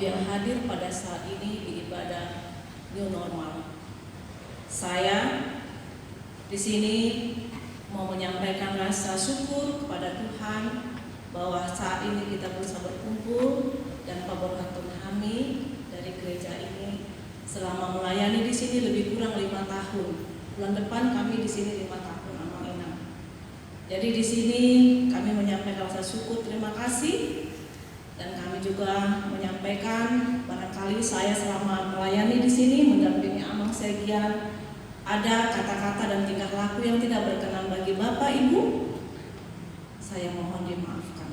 yang hadir pada saat ini di ibadah New Normal. Saya di sini mau menyampaikan rasa syukur kepada Tuhan bahwa saat ini kita bisa berkumpul dan Pak Borhatun kami dari gereja ini selama melayani di sini lebih kurang 5 tahun. Bulan depan kami di sini 5 tahun Amang Inang. Jadi di sini kami menyampaikan rasa syukur, terima kasih, dan kami juga menyampaikan barangkali saya selama melayani di sini mendampingi Amang Segian ada kata-kata dan tingkah laku yang tidak berkenan bagi Bapak Ibu, saya mohon dimaafkan.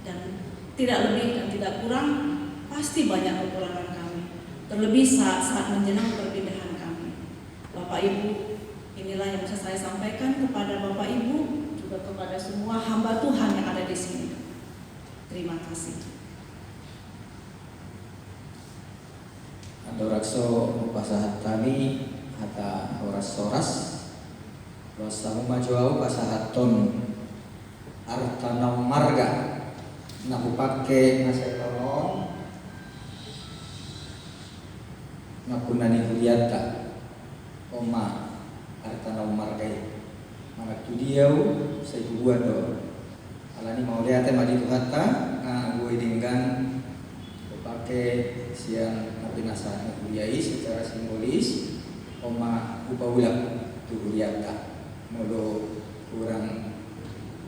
Dan tidak lebih dan tidak kurang, pasti banyak kekurangan kami. Terlebih saat menjelang perpindahan kami. Bapak Ibu, inilah yang bisa saya sampaikan kepada Bapak Ibu, juga kepada semua hamba Tuhan yang ada di sini. Terima kasih. Adorakso pasahat kami hata horas soras wasamu majuau pasahat ton artana marga naku pake nasetolong naku nani kuliata oma artana marga mana tu diau saya buat do alani mau lihat madi tuhata gue dinggan pakai siang nabi nasa kuliai secara simbolis oma upawulang tuhuriata mulu kurang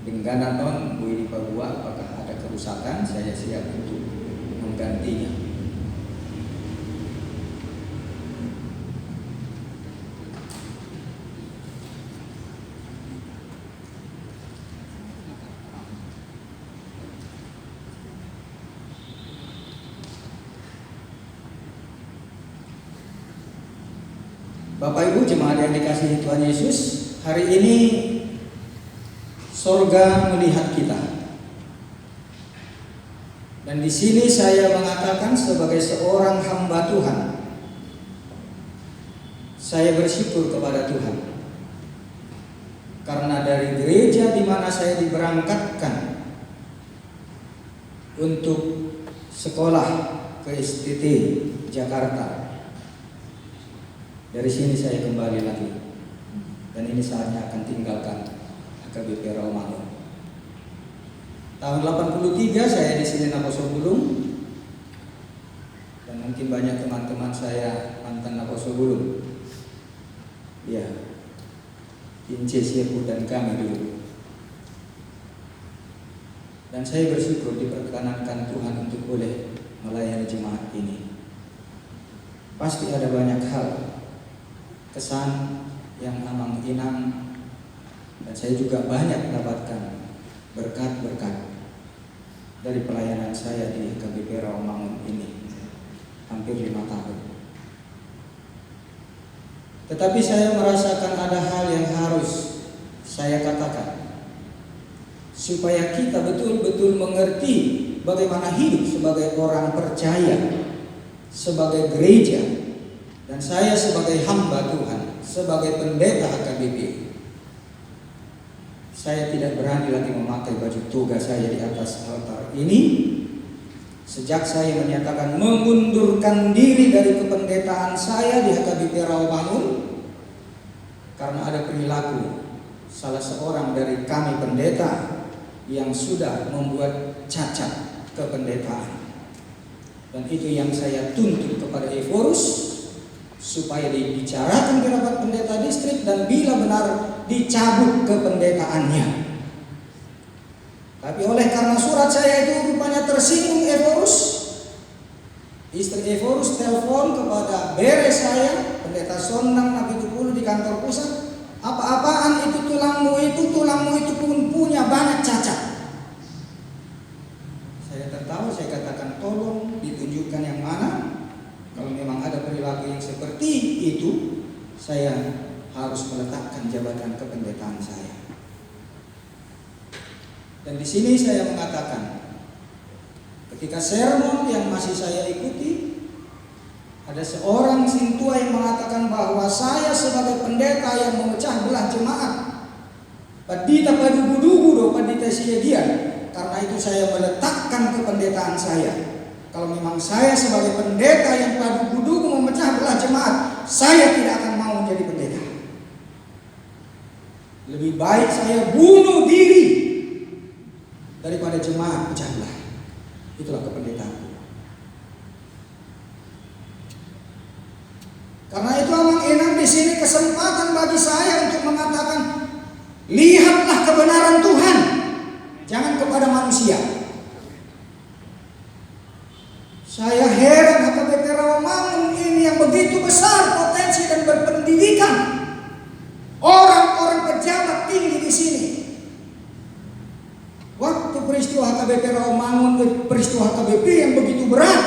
dengan non bui di Papua, apakah ada kerusakan, saya siap untuk menggantinya. Bapak Ibu jemaat yang dikasihi Tuhan Yesus, hari ini sorga melihat kita. Dan di sini saya mengatakan sebagai seorang hamba Tuhan, saya bersyukur kepada Tuhan. Karena dari gereja di mana saya diberangkatkan untuk sekolah ke STT Jakarta, dari sini saya kembali lagi, dan ini saatnya akan tinggalkan AKBP Rawamangun. Tahun 83 saya di sini Naposobulung, dan mungkin banyak teman-teman saya mantan Naposobulung. Ya, Ince Syepu dan kami dulu. Dan saya bersyukur diperkenankan Tuhan untuk boleh melayani jemaat ini. Pasti ada banyak hal kesan yang Amang Inang, dan saya juga banyak mendapatkan berkat-berkat dari pelayanan saya di KBP Rawamangun ini hampir 5 tahun. Tetapi saya merasakan ada hal yang harus saya katakan supaya kita betul-betul mengerti bagaimana hidup sebagai orang percaya, sebagai gereja. Dan saya sebagai hamba Tuhan, sebagai pendeta HKBP, saya tidak berani lagi memakai baju toga saya di atas altar ini sejak saya menyatakan mengundurkan diri dari kependetaan saya di HKBP Rawamangun karena ada perilaku salah seorang dari kami pendeta yang sudah membuat cacat kependetaan. Dan itu yang saya tuntut kepada Eforus supaya dibicarakan di rapat pendeta distrik, dan bila benar dicabut kependetaannya. Tapi oleh karena surat saya itu rupanya tersinggung Eforus, istri Eforus telepon kepada bere saya, pendeta Sondang Nabi Tupulu di kantor pusat, apa-apaan itu tulangmu itu pun punya banyak cacat. Saya tertawa, saya katakan tolong ditunjukkan yang mana. Kalau memang ada perilaku yang seperti itu, saya harus meletakkan jabatan kependetaan saya. Dan di sini saya mengatakan, ketika sermon yang masih saya ikuti, ada seorang sintua yang mengatakan bahwa saya sebagai pendeta yang memecah belah jemaat, padita padugu-dugu do padita sia dia. Karena itu saya meletakkan kependetaan saya kalau memang saya sebagai pendeta yang padu kuduku memecah belah jemaat, saya tidak akan mau menjadi pendeta. Lebih baik saya bunuh diri daripada jemaat pecah belah. Itulah kependetaanku. Karena itu Amang Enang di sini kesempatan bagi saya untuk mengatakan, lihatlah kebenaran Tuhan, jangan kepada manusia. Saya heran HKBP Rawamangun ini yang begitu besar potensi dan berpendidikan, orang-orang pejabat tinggi di sini. Waktu peristiwa HKBP Rawamangun, peristiwa HKBP yang begitu berat,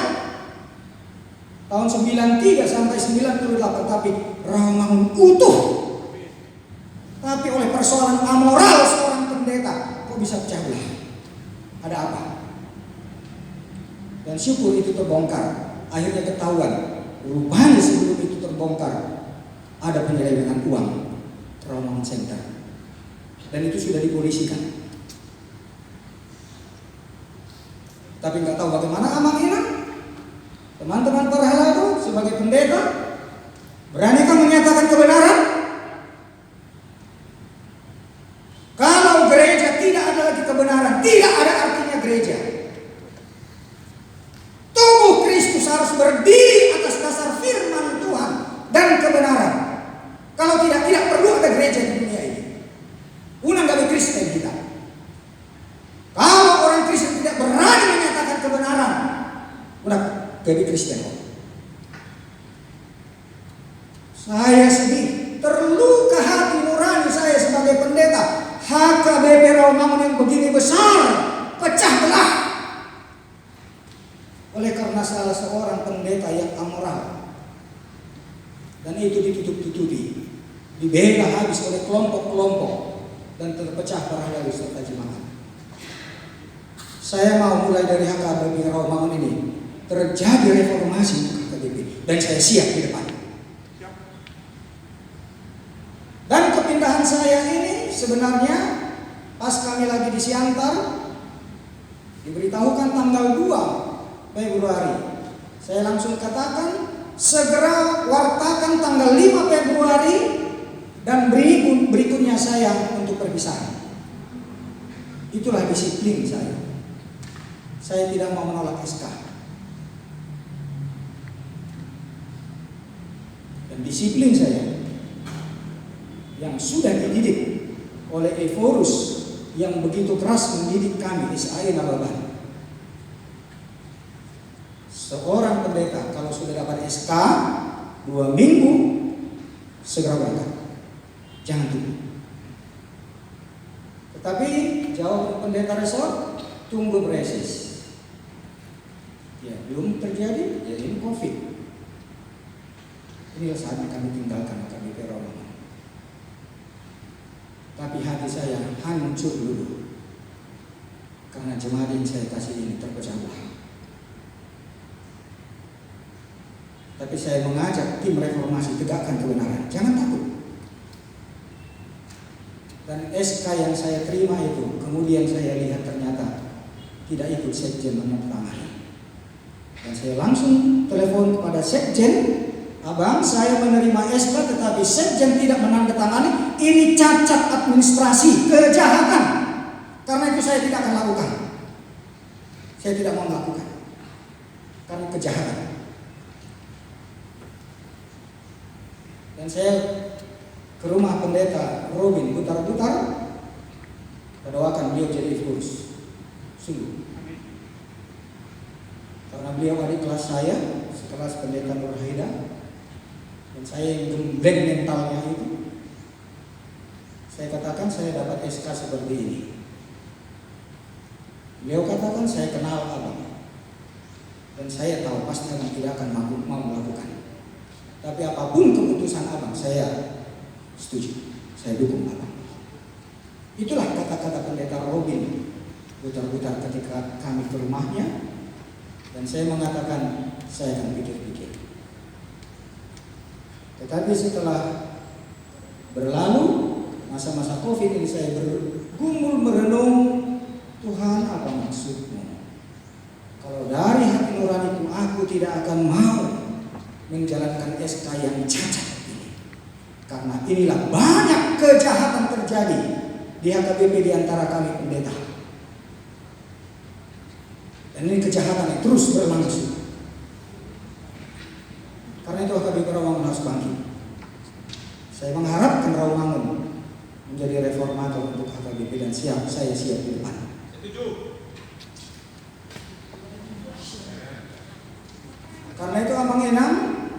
tahun 93 sampai 98, tapi Rawamangun utuh. Tapi oleh persoalan amoral seorang pendeta, kok bisa pecah belah? Ada apa? Dan syukur itu terbongkar. Akhirnya ketahuan, rupanya sebelum itu terbongkar ada penyelewengan uang Rawamangun Center, dan itu sudah dipolisikan. Tapi nggak tahu bagaimana Amang Enang, teman-teman Perhelado sebagai pendeta, beranikah menyatakan kebenaran? Kalau gereja tidak ada lagi kebenaran, tidak ada artinya gereja. Tubuh Kristus harus berdiri atas dasar firman Tuhan dan kebenaran. Kalau tidak perlu ada gereja di dunia ini. Unang gawe Kristen kita. Kalau orang Kristen tidak berani menyatakan kebenaran, unang gawe Kristen. Saya sedih, terluka hati nurani saya sebagai pendeta. HKBP Rawamangun yang begini besar pecah belah oleh karena salah seorang pendeta yang amoral, dan itu ditutup-tutupi, dibela habis oleh kelompok-kelompok, dan terpecah Perhelado serta jemaat. Saya mau mulai dari HKBP Rawamangun ini terjadi reformasi untuk HKBP, dan saya siap di depan. Dan kepindahan saya ini sebenarnya pas kami lagi di Siantar, diberitahukan tanggal 2 Februari. Saya langsung katakan, segera wartakan tanggal 5 Februari dan berikutnya saya untuk perpisahan. Itulah disiplin saya. Saya tidak mau menolak SK. Dan disiplin saya yang sudah dididik oleh Eforus yang begitu keras mendidik kami di SAE Nababan. Seorang pendeta kalau sudah dapat SK 2 minggu segera berangkat, jangan tunggu. Tetapi jawab pendeta resort, tunggu beresis. Ya belum terjadi, ya ini COVID. Inilah saatnya kami tinggalkan HKBP Rawamangun. Tapi hati saya hancur dulu karena jemaat yang saya kasih ini terpecah belah. Tapi saya mengajak tim reformasi, tegakkan kebenaran, jangan takut. Dan SK yang saya terima itu kemudian saya lihat ternyata tidak ikut sekjen menandatangani. Dan saya langsung telepon kepada sekjen, Abang, saya menerima SK tetapi sekjen tidak menandatangani, ini cacat administrasi, kejahatan. Karena itu saya tidak akan lakukan. Saya tidak mau melakukan karena kejahatan. Dan saya ke rumah pendeta Robin putar-putar, doakan beliau jadi Eforus. Sungguh. Karena beliau adik kelas saya, sekelas pendeta Nur Haida. Dan saya yang gembleng mentalnya itu, saya katakan saya dapat SK seperti ini. Beliau katakan saya kenal Abang, dan saya tahu pasti Abang tidak akan mau melakukan. Tapi apapun keputusan Abang, saya setuju, saya dukung Abang. Itulah kata-kata pendeta Robin putar-putar ketika kami ke rumahnya, dan saya mengatakan saya akan pikir-pikir. Tetapi setelah berlalu masa-masa COVID ini, saya bergumul merenung, Tuhan apa maksudmu? Kalau dari hati nuraniku aku tidak akan mau menjalankan SK yang cacat ini. Karena inilah banyak kejahatan terjadi di HKBP di antara kami pendeta. Dan ini kejahatan yang terus berlangsung. Karena itu HKBP Rawamangun harus bangkit. Saya mengharapkan Rawamangun menjadi reformator untuk HKBP dan saya siap di depan. Setuju. Karena itu Abang Enang,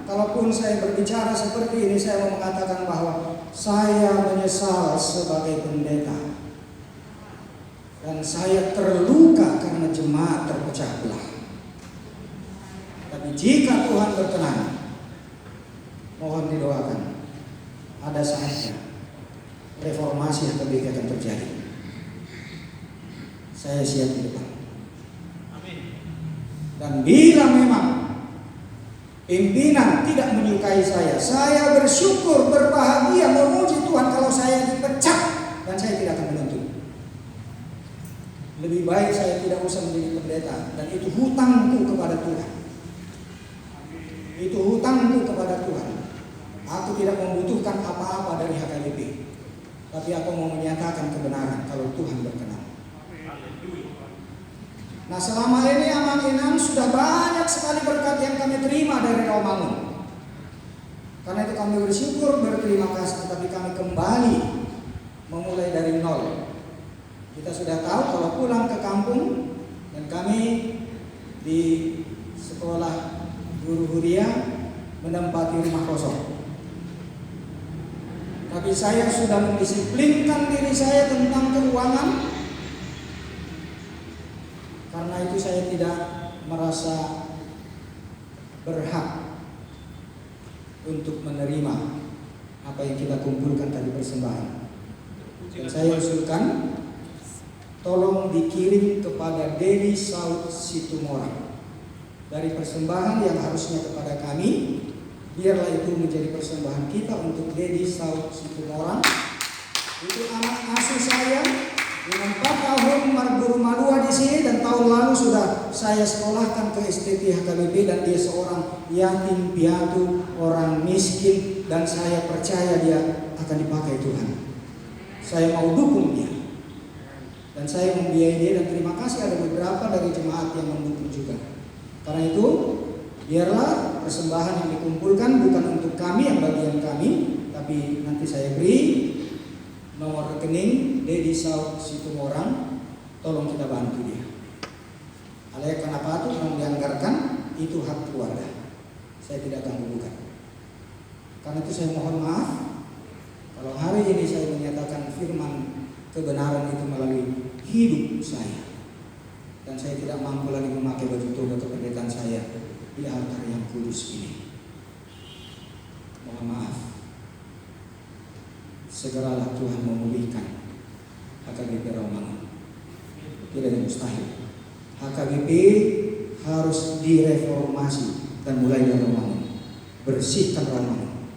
kalaupun saya berbicara seperti ini, saya mau mengatakan bahwa saya menyesal sebagai pendeta. Dan saya terluka karena jemaat terpecah belah. Tapi jika Tuhan berkenan, mohon didoakan, ada saatnya reformasi HKBP akan terjadi. Saya siap di depan. Amin. Dan bila memang pimpinan tidak menyukai saya bersyukur, berbahagia, memuji Tuhan kalau saya dipecat dan saya tidak akan menuntut. Lebih baik saya tidak usah menjadi pendeta, dan itu hutangku kepada Tuhan. Itu hutangku kepada Tuhan. Aku tidak membutuhkan apa-apa dari HKBP, tapi aku mau menyatakan kebenaran kalau Tuhan berkenan. Nah, selama ini Amang Inang sudah banyak sekali berkat yang kami terima dari Rawamangun. Karena itu kami bersyukur, berterima kasih, tetapi kami kembali memulai dari nol. Kita sudah tahu kalau pulang ke kampung, dan kami di sekolah guru Huria menempati rumah kosong. Tapi saya sudah mendisiplinkan diri saya tentang keuangan. Karena itu saya tidak merasa berhak untuk menerima apa yang kita kumpulkan tadi persembahan. Dan saya usulkan, tolong dikirim kepada Dedi Saud Situmorang. Dari persembahan yang harusnya kepada kami, biarlah itu menjadi persembahan kita untuk Dedi Saud Situmorang. Itu anak asuh saya dengan 4 tahun guru Madua di sini, dan tahun lalu sudah saya sekolahkan ke STT HKBP, dan dia seorang yatim piatu, orang miskin, dan saya percaya dia akan dipakai Tuhan. Saya mau dukung dia. Dan saya membiayai dia, dan terima kasih ada beberapa dari jemaat yang mendukung juga. Karena itu, biarlah persembahan yang dikumpulkan bukan untuk kami, yang bagian kami, tapi nanti saya beri nomor rekening Dedi Saud Situmorang, tolong kita bantu dia. Alaya kenapa itu yang dianggarkan, itu hak keluarga. Saya tidak akan gugat. Karena itu saya mohon maaf kalau hari ini saya menyatakan firman kebenaran itu melalui hidup saya, dan saya tidak mampu lagi memakai baju toga kependetaan saya di altar yang kudus ini. Mohon maaf. Segeralah Tuhan memulihkan HKBP Rawamangun. Tidak ada mustahil. HKBP harus direformasi dan mulai dari Rawamangun. Bersihkan Rawamangun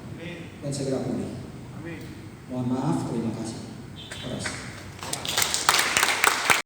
dan segera pulih. Mohon maaf, terima kasih. Terus.